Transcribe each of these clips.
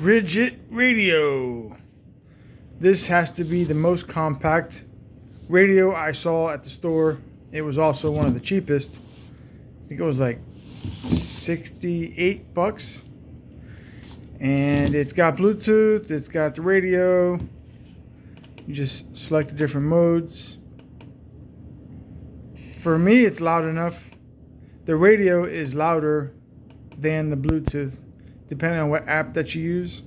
RIDGID radio. This has to be the most compact radio I saw at the store. It was also one of the cheapest. I think it was like $68. And it's got Bluetooth, it's got the radio. You just select the different modes. For me, it's loud enough. The radio is louder than the Bluetooth, depending on what app that you use.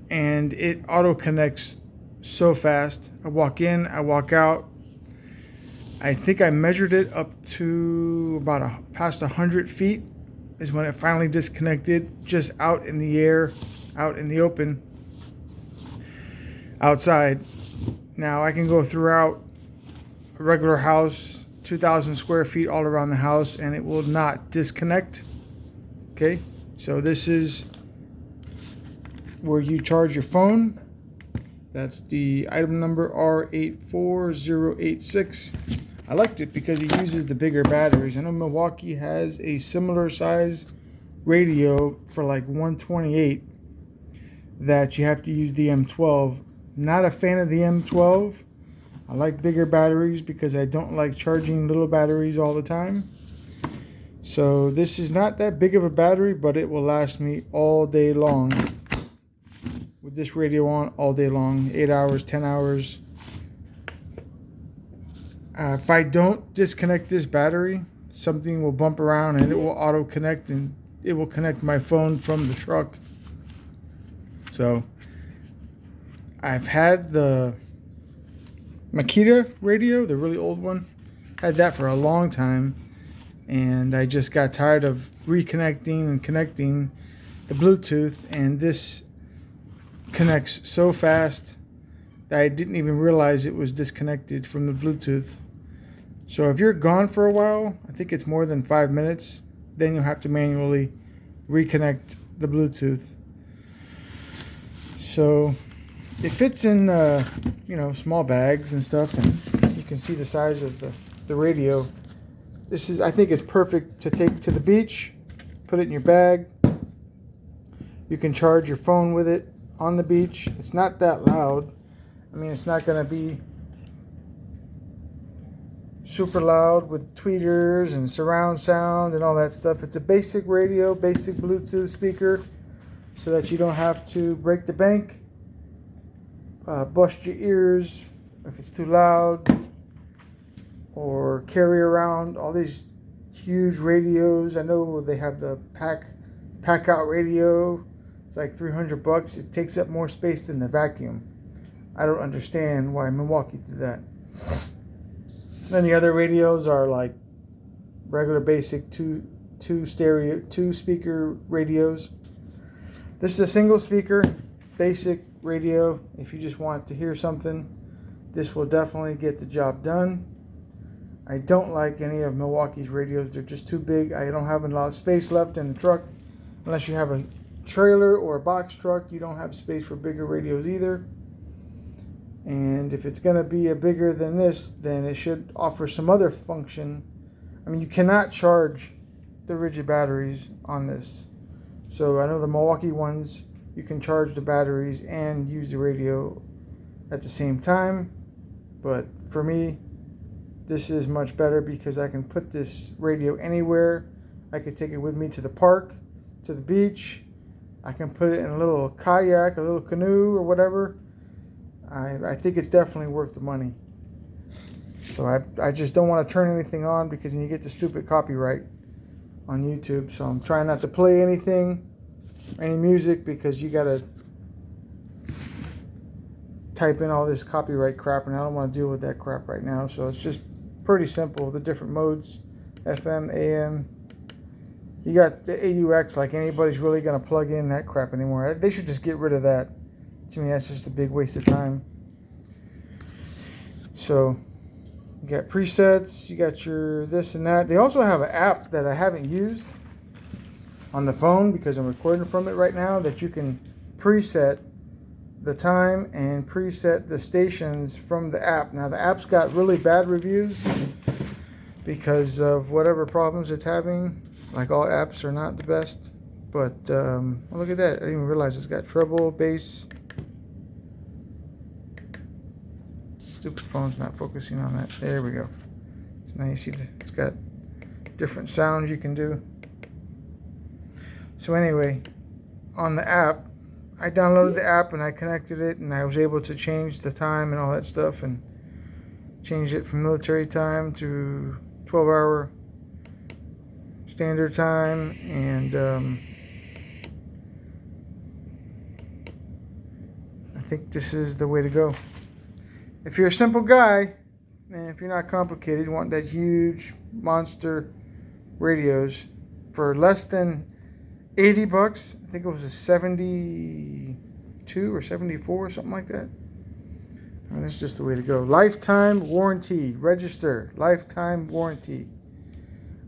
And it auto connects so fast. I walk in, I walk out. I think I measured it up to about past 100 feet is when it finally disconnected, just out in the air, out in the open, outside. Now I can go throughout a regular house, 2,000 square feet all around the house, and it will not disconnect. Okay, so this is where you charge your phone. That's the item number R84086. I liked it because it uses the bigger batteries. I know Milwaukee has a similar size radio for like 128 that you have to use the M12. Not a fan of the M12. I like bigger batteries because I don't like charging little batteries all the time. So this is not that big of a battery, but it will last me all day long. With this radio on all day long, 8 hours, 10 hours. If I don't disconnect this battery, something will bump around and it will auto connect, and it will connect my phone from the truck. So I've had the Makita radio, the really old one. Had that for a long time, and I just got tired of reconnecting and connecting the Bluetooth, and this connects so fast that I didn't even realize it was disconnected from the Bluetooth. So if you're gone for a while, I think it's more than 5 minutes, then you'll have to manually reconnect the Bluetooth. So it fits in small bags and stuff, and you can see the size of the radio. This is, I think it's perfect to take to the beach, put it in your bag. You can charge your phone with it on the beach. It's not that loud. I mean, it's not going to be super loud with tweeters and surround sound and all that stuff. It's a basic radio, basic Bluetooth speaker, so that you don't have to break the bank, bust your ears if it's too loud, or carry around all these huge radios. I know they have the pack out radio. It's like $300. It takes up more space than the vacuum. I don't understand why Milwaukee did that. Then the other radios are like regular basic two speaker radios. This is a single speaker basic radio. If you just want to hear something, this will definitely get the job done. I don't like any of Milwaukee's radios. They're just too big. I don't have a lot of space left in the truck. Unless you have a trailer or a box truck, you don't have space for bigger radios either. And if it's going to be a bigger than this, then it should offer some other function. I mean, you cannot charge the RIDGID batteries on this. So I know the Milwaukee ones, you can charge the batteries and use the radio at the same time. But for me, this is much better because I can put this radio anywhere. I could take it with me to the park, to the beach. I can put it in a little kayak, a little canoe, or whatever. I think it's definitely worth the money. So I just don't want to turn anything on because then you get the stupid copyright on YouTube. So I'm trying not to play anything, any music, because you got to type in all this copyright crap, and I don't want to deal with that crap right now. So it's just pretty simple. The different modes, FM, AM. You got the AUX, like anybody's really going to plug in that crap anymore. They should just get rid of that. To me, that's just a big waste of time. So you got presets, you got your this and that. They also have an app that I haven't used on the phone because I'm recording from it right now, that you can preset the time and preset the stations from the app. Now the app's got really bad reviews because of whatever problems it's having. Like, all apps are not the best. But look at that. I didn't even realize it's got treble, bass. Stupid phone's not focusing on that. There we go. So now you see it's got different sounds you can do. So anyway, on the app, I downloaded the app and I connected it, and I was able to change the time and all that stuff, and change it from military time to 12-hour standard time. And I think this is the way to go. If you're a simple guy, and if you're not complicated, you want that huge monster radios for less than $80. I think it was a 72 or 74 or something like that. And that's just the way to go. Lifetime warranty. Register. Lifetime warranty.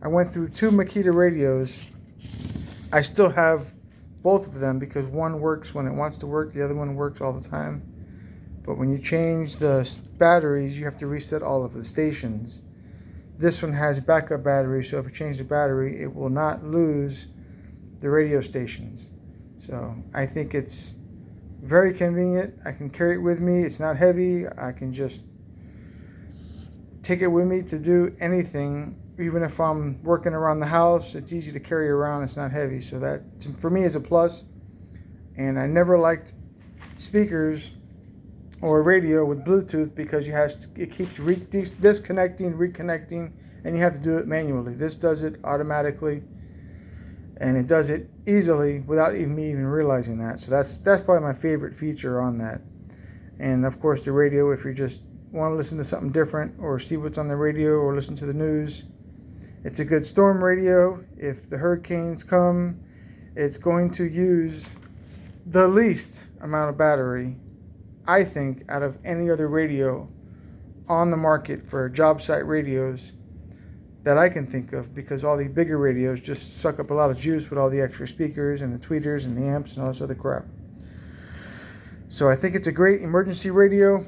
I went through 2 Makita radios. I still have both of them because one works when it wants to work. The other one works all the time. But when you change the batteries, you have to reset all of the stations. This one has backup battery, so if you change the battery, it will not lose the radio stations. So I think it's very convenient. I can carry it with me. It's not heavy. I can just take it with me to do anything. Even if I'm working around the house, it's easy to carry around. It's not heavy. So that, for me, is a plus. And I never liked speakers or a radio with Bluetooth because it keeps disconnecting, reconnecting, and you have to do it manually. This does it automatically, and it does it easily without me even realizing that. So that's probably my favorite feature on that. And of course, the radio, if you just want to listen to something different or see what's on the radio or listen to the news, it's a good storm radio. If the hurricanes come, it's going to use the least amount of battery, I think, out of any other radio on the market for job site radios that I can think of, because all these bigger radios just suck up a lot of juice with all the extra speakers and the tweeters and the amps and all this other crap. So I think it's a great emergency radio.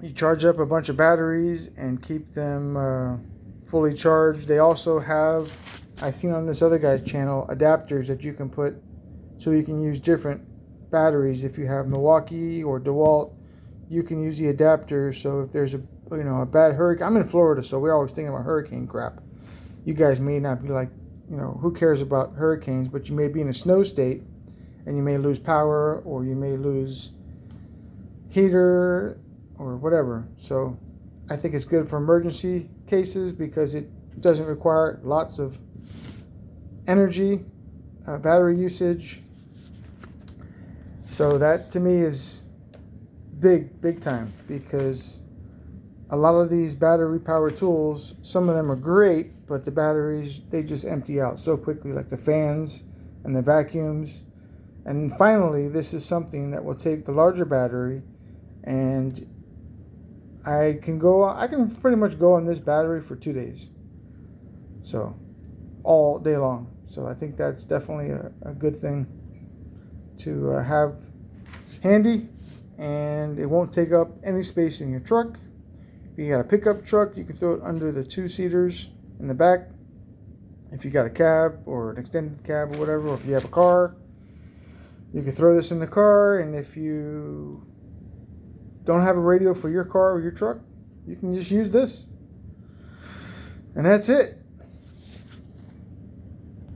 You charge up a bunch of batteries and keep them fully charged. They also have, I've seen on this other guy's channel, adapters that you can put so you can use different batteries. If you have Milwaukee or DeWalt, you can use the adapter. So if there's a bad hurricane, I'm in Florida, so we're always thinking about hurricane crap. You guys may not be like, who cares about hurricanes, but you may be in a snow state and you may lose power, or you may lose heater or whatever. So I think it's good for emergency cases because it doesn't require lots of energy, battery usage. So that to me is big time, because a lot of these battery powered tools, some of them are great, but the batteries, they just empty out so quickly, like the fans and the vacuums. And finally, this is something that will take the larger battery, and I can pretty much go on this battery for 2 days. So all day long. So I think that's definitely a good thing to have handy, and it won't take up any space in your truck. If you got a pickup truck, you can throw it under the 2-seaters in the back. If you got a cab or an extended cab or whatever, or if you have a car, you can throw this in the car. And if you don't have a radio for your car or your truck, you can just use this. And that's it.